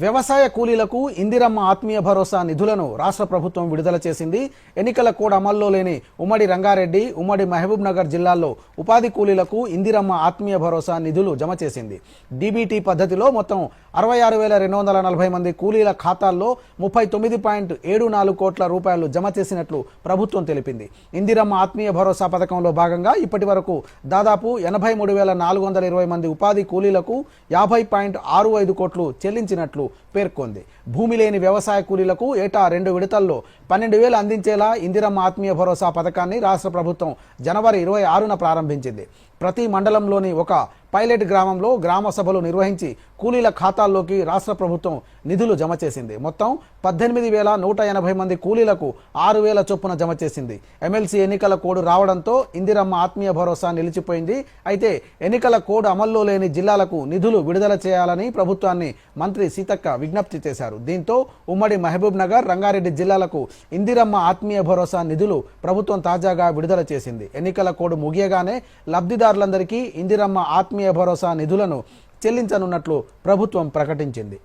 వ్యవసాయ కూలీలకు ఇందిరమ్మ ఆత్మీయ భరోసా నిధులను రాష్ట్ర ప్రభుత్వం విడుదల చేసింది. ఎన్నికల కోడ్ అమల్లో లేని ఉమ్మడి రంగారెడ్డి, ఉమ్మడి మహబూబ్ నగర్ జిల్లాల్లో ఉపాధి కూలీలకు ఇందిరమ్మ ఆత్మీయ భరోసా నిధులు జమ చేసింది. డీబీటీ పద్ధతిలో మొత్తం 66,240 మంది కూలీల ఖాతాల్లో 39.74 కోట్ల రూపాయలు జమ చేసినట్లు ప్రభుత్వం తెలిపింది. ఇందిరమ్మ ఆత్మీయ భరోసా పథకంలో భాగంగా ఇప్పటి వరకు దాదాపు 83,420 మంది ఉపాధి కూలీలకు 50.65 కోట్లు చెల్లించినట్లు పేర్కొంది. భూమి లేని వ్యవసాయ కూలీలకు ఏటా 2 విడతల్లో 12,000 అందించేలా ఇందిరమ్మ ఆత్మీయ భరోసా పథకాన్ని రాష్ట్ర ప్రభుత్వం జనవరి 26న ప్రారంభించింది. ప్రతి మండలంలోని ఒక పైలట్ గ్రామంలో గ్రామ సభలు నిర్వహించి కూలీల ఖాతాల్లోకి రాష్ట్ర ప్రభుత్వం నిధులు జమ చేసింది. మొత్తం 18,180 మంది కూలీలకు 6,000 చొప్పున జమ చేసింది. ఎమ్మెల్సీ ఎన్నికల కోడ్ రావడంతో ఇందిరమ్మ ఆత్మీయ భరోసా నిలిచిపోయింది. అయితే ఎన్నికల కోడ్ అమల్లో లేని జిల్లాలకు నిధులు విడుదల చేయాలని ప్రభుత్వాన్ని మంత్రి సీతక్క విజ్ఞప్తి చేశారు. దీంతో ఉమ్మడి మహబూబ్ నగర్, రంగారెడ్డి జిల్లాలకు ఇందిరమ్మ ఆత్మీయ భరోసా నిధులు ప్రభుత్వం తాజాగా విడుదల చేసింది. ఎన్నికల కోడ్ ముగియగానే లబ్ధిదారులందరికీ ఇందిరమ్మ ఆత్మీయ భరోసా నిధులను చెల్లించనున్నట్లు ప్రభుత్వం ప్రకటించింది.